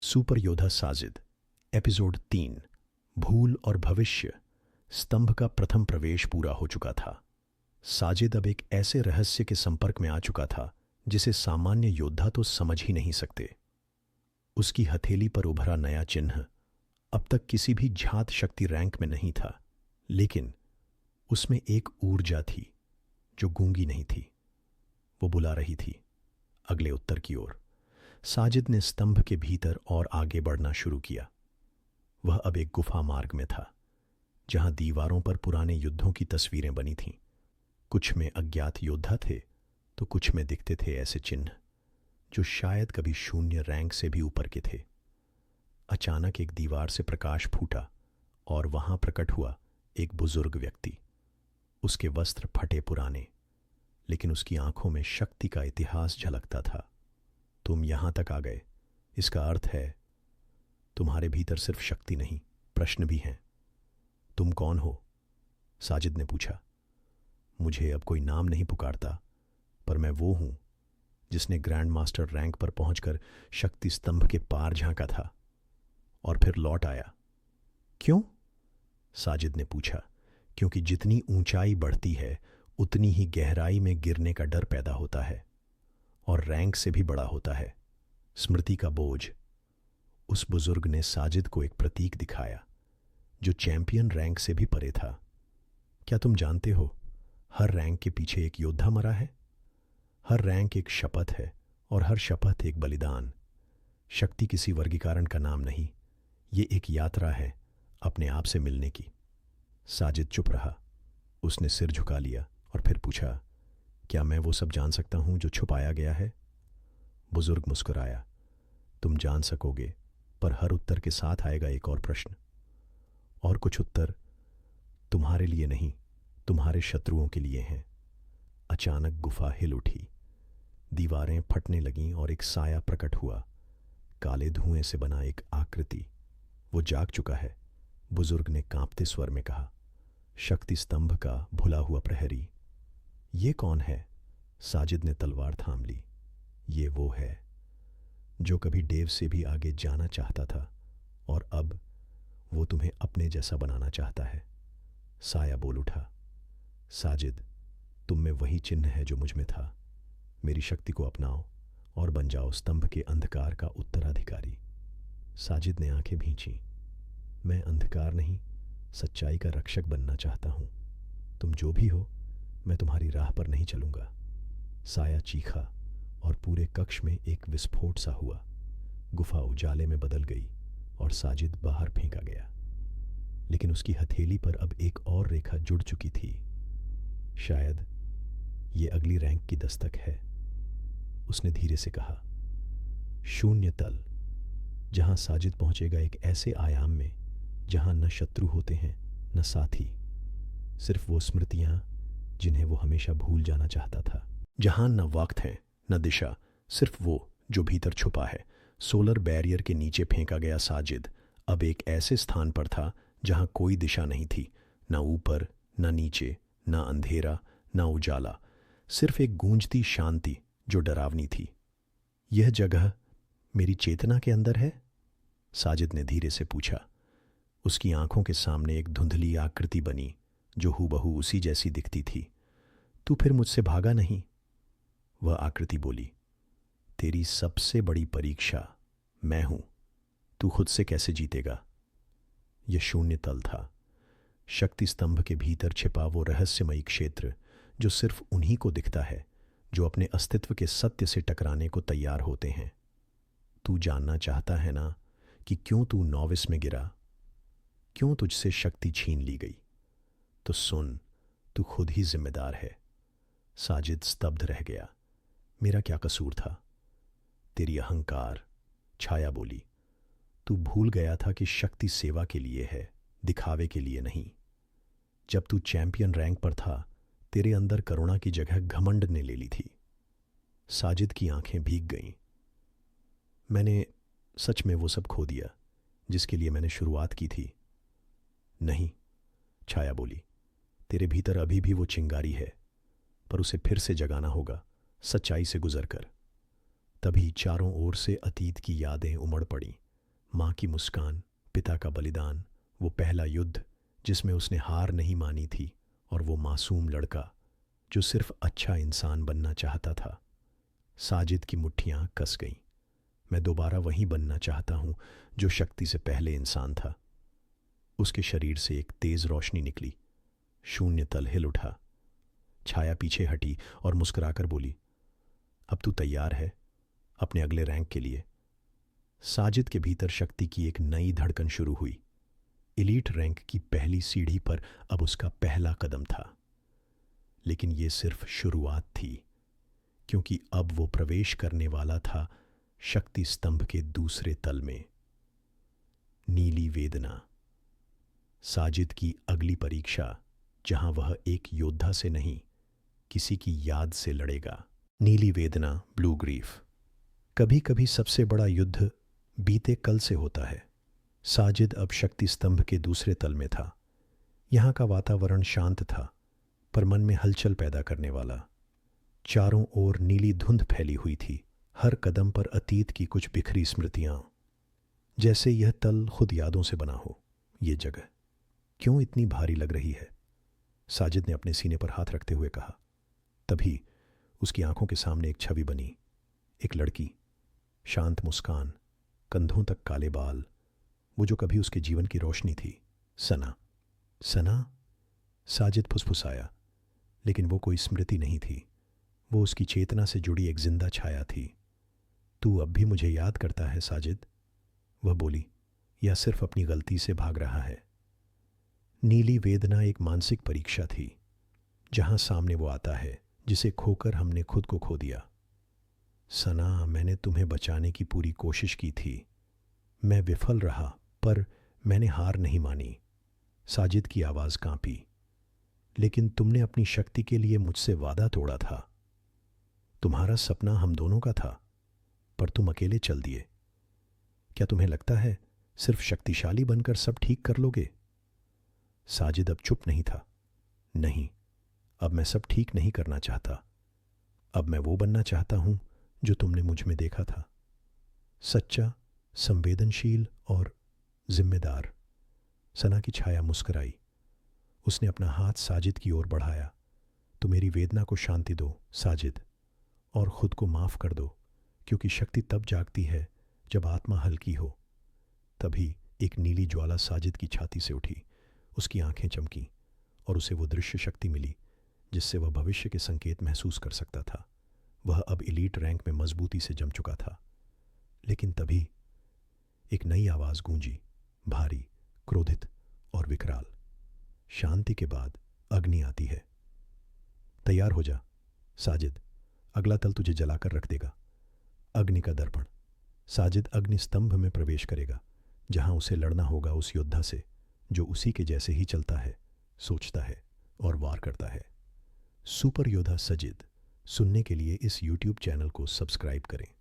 Super योद्धा Sajid episode 3 भूल और भविष्य। स्तंभ का प्रथम प्रवेश पूरा हो चुका था। साजिद अब एक ऐसे रहस्य के संपर्क में आ चुका था जिसे सामान्य योद्धा तो समझ ही नहीं सकते। उसकी हथेली पर उभरा नया चिन्ह अब तक किसी भी झात शक्ति रैंक में नहीं था, लेकिन उसमें एक ऊर्जा थी जो गूंगी नहीं थी। वो बुला रही थी अगले उत्तर की ओर। साजिद ने स्तंभ के भीतर और आगे बढ़ना शुरू किया। वह अब एक गुफा मार्ग में था, जहां दीवारों पर पुराने युद्धों की तस्वीरें बनी थीं। कुछ में अज्ञात योद्धा थे तो कुछ में दिखते थे ऐसे चिन्ह जो शायद कभी शून्य रैंक से भी ऊपर के थे। अचानक एक दीवार से प्रकाश फूटा और वहां प्रकट हुआ एक बुजुर्ग व्यक्ति। उसके वस्त्र फटे पुराने, लेकिन उसकी आंखों में शक्ति का इतिहास झलकता था। तुम यहां तक आ गए, इसका अर्थ है तुम्हारे भीतर सिर्फ शक्ति नहीं, प्रश्न भी हैं। तुम कौन हो? साजिद ने पूछा। मुझे अब कोई नाम नहीं पुकारता, पर मैं वो हूं जिसने ग्रैंड मास्टर रैंक पर पहुंचकर शक्ति स्तंभ के पार झांका था और फिर लौट आया। क्यों? साजिद ने पूछा। क्योंकि जितनी ऊंचाई बढ़ती है उतनी ही गहराई में गिरने का डर पैदा होता है, और रैंक से भी बड़ा होता है स्मृति का बोझ। उस बुजुर्ग ने साजिद को एक प्रतीक दिखाया जो चैंपियन रैंक से भी परे था। क्या तुम जानते हो, हर रैंक के पीछे एक योद्धा मरा है। हर रैंक एक शपथ है और हर शपथ एक बलिदान। शक्ति किसी वर्गीकरण का नाम नहीं, ये एक यात्रा है अपने आप से मिलने की। साजिद चुप रहा। उसने सिर झुका लिया और फिर पूछा, क्या मैं वो सब जान सकता हूं जो छुपाया गया है? बुजुर्ग मुस्कुराया। तुम जान सकोगे, पर हर उत्तर के साथ आएगा एक और प्रश्न। और कुछ उत्तर तुम्हारे लिए नहीं, तुम्हारे शत्रुओं के लिए हैं। अचानक गुफा हिल उठी, दीवारें फटने लगीं और एक साया प्रकट हुआ। काले धुएं से बना एक आकृति। वो जाग चुका है, बुजुर्ग ने कांपते स्वर में कहा। शक्ति स्तंभ का भुला हुआ प्रहरी। ये कौन है? साजिद ने तलवार थाम ली। ये वो है जो कभी डेव से भी आगे जाना चाहता था, और अब वो तुम्हें अपने जैसा बनाना चाहता है। साया बोल उठा। साजिद, तुम में वही चिन्ह है जो मुझ में था। मेरी शक्ति को अपनाओ और बन जाओ स्तंभ के अंधकार का उत्तराधिकारी। साजिद ने आंखें भींची। मैं अंधकार नहीं, सच्चाई का रक्षक बनना चाहता हूं। तुम जो भी हो, मैं तुम्हारी राह पर नहीं चलूंगा। साया चीखा और पूरे कक्ष में एक विस्फोट सा हुआ। गुफा उजाले में बदल गई और साजिद बाहर फेंका गया, लेकिन उसकी हथेली पर अब एक और रेखा जुड़ चुकी थी। शायद ये अगली रैंक की दस्तक है, उसने धीरे से कहा। शून्य तल, जहां साजिद पहुंचेगा एक ऐसे आयाम में जहां न शत्रु होते हैं न साथी, सिर्फ वो स्मृतियां जिन्हें वो हमेशा भूल जाना चाहता था। जहां न वक्त है न दिशा, सिर्फ वो जो भीतर छुपा है। सोलर बैरियर के नीचे फेंका गया साजिद अब एक ऐसे स्थान पर था जहां कोई दिशा नहीं थी, न ऊपर न नीचे, न अंधेरा न उजाला, सिर्फ एक गूंजती शांति जो डरावनी थी। यह जगह मेरी चेतना के अंदर है? साजिद ने धीरे से पूछा। उसकी आंखों के सामने एक धुंधली आकृति बनी जो हूबहू उसी जैसी दिखती थी। तू फिर मुझसे भागा नहीं, वह आकृति बोली। तेरी सबसे बड़ी परीक्षा मैं हूं, तू खुद से कैसे जीतेगा? यह शून्य तल था, शक्ति स्तंभ के भीतर छिपा वो रहस्यमयी क्षेत्र जो सिर्फ उन्हीं को दिखता है जो अपने अस्तित्व के सत्य से टकराने को तैयार होते हैं। तू जानना चाहता है ना कि क्यों तू नॉविस में गिरा, क्यों तुझसे शक्ति छीन ली गई? तो सुन, तू खुद ही जिम्मेदार है। साजिद स्तब्ध रह गया। मेरा क्या कसूर था? तेरी अहंकार, छाया बोली। तू भूल गया था कि शक्ति सेवा के लिए है, दिखावे के लिए नहीं। जब तू चैंपियन रैंक पर था, तेरे अंदर करुणा की जगह घमंड ने ले ली थी। साजिद की आंखें भीग गईं। मैंने सच में वो सब खो दिया जिसके लिए मैंने शुरुआत की थी। नहीं, छाया बोली। तेरे भीतर अभी भी वो चिंगारी है, पर उसे फिर से जगाना होगा, सच्चाई से गुजर कर। तभी चारों ओर से अतीत की यादें उमड़ पड़ीं। माँ की मुस्कान, पिता का बलिदान, वो पहला युद्ध जिसमें उसने हार नहीं मानी थी, और वो मासूम लड़का जो सिर्फ अच्छा इंसान बनना चाहता था। साजिद की मुट्ठियाँ कस गईं। मैं दोबारा वही बनना चाहता हूँ जो शक्ति से पहले इंसान था। उसके शरीर से एक तेज रोशनी निकली। शून्य तल हिल उठा। छाया पीछे हटी और मुस्कुराकर बोली, अब तू तैयार है अपने अगले रैंक के लिए। साजिद के भीतर शक्ति की एक नई धड़कन शुरू हुई। एलीट रैंक की पहली सीढ़ी पर अब उसका पहला कदम था। लेकिन यह सिर्फ शुरुआत थी, क्योंकि अब वो प्रवेश करने वाला था शक्ति स्तंभ के दूसरे तल में। नीली वेदना, साजिद की अगली परीक्षा, जहां वह एक योद्धा से नहीं, किसी की याद से लड़ेगा। नीली वेदना, ब्लू ग्रीफ। कभी कभी सबसे बड़ा युद्ध बीते कल से होता है। साजिद अब शक्ति स्तंभ के दूसरे तल में था। यहाँ का वातावरण शांत था, पर मन में हलचल पैदा करने वाला। चारों ओर नीली धुंध फैली हुई थी, हर कदम पर अतीत की कुछ बिखरी स्मृतियां। जैसे यह तल खुद यादों से बना हो। ये जगह क्यों इतनी भारी लग रही है? साजिद ने अपने सीने पर हाथ रखते हुए कहा। तभी उसकी आंखों के सामने एक छवि बनी। एक लड़की, शांत मुस्कान, कंधों तक काले बाल, वो जो कभी उसके जीवन की रोशनी थी। सना। सना? साजिद फुसफुसाया, लेकिन वो कोई स्मृति नहीं थी। वो उसकी चेतना से जुड़ी एक जिंदा छाया थी। तू अब भी मुझे याद करता है साजिद? वह बोली, या सिर्फ अपनी गलती से भाग रहा है? नीली वेदना एक मानसिक परीक्षा थी, जहां सामने वो आता है जिसे खोकर हमने खुद को खो दिया। सना, मैंने तुम्हें बचाने की पूरी कोशिश की थी। मैं विफल रहा, पर मैंने हार नहीं मानी। साजिद की आवाज़ कांपी। लेकिन तुमने अपनी शक्ति के लिए मुझसे वादा तोड़ा था। तुम्हारा सपना हम दोनों का था, पर तुम अकेले चल दिए। क्या तुम्हें लगता है सिर्फ शक्तिशाली बनकर सब ठीक कर लोगे? साजिद अब चुप नहीं था। नहीं, अब मैं सब ठीक नहीं करना चाहता। अब मैं वो बनना चाहता हूं जो तुमने मुझ में देखा था। सच्चा, संवेदनशील और जिम्मेदार। सना की छाया मुस्कुराई। उसने अपना हाथ साजिद की ओर बढ़ाया। तो मेरी वेदना को शांति दो साजिद, और खुद को माफ कर दो, क्योंकि शक्ति तब जागती है जब आत्मा हल्की हो। तभी एक नीली ज्वाला साजिद की छाती से उठी। उसकी आंखें चमकीं और उसे वो दृश्य शक्ति मिली जिससे वह भविष्य के संकेत महसूस कर सकता था। वह अब एलीट रैंक में मजबूती से जम चुका था। लेकिन तभी एक नई आवाज गूंजी, भारी, क्रोधित और विकराल। शांति के बाद अग्नि आती है। तैयार हो जा साजिद, अगला तल तुझे जलाकर रख देगा। अग्नि का दर्पण। साजिद अग्नि स्तंभ में प्रवेश करेगा, जहां उसे लड़ना होगा उस योद्धा से जो उसी के जैसे ही चलता है, सोचता है और वार करता है। सुपर योद्धा साजिद सुनने के लिए इस YouTube चैनल को सब्सक्राइब करें।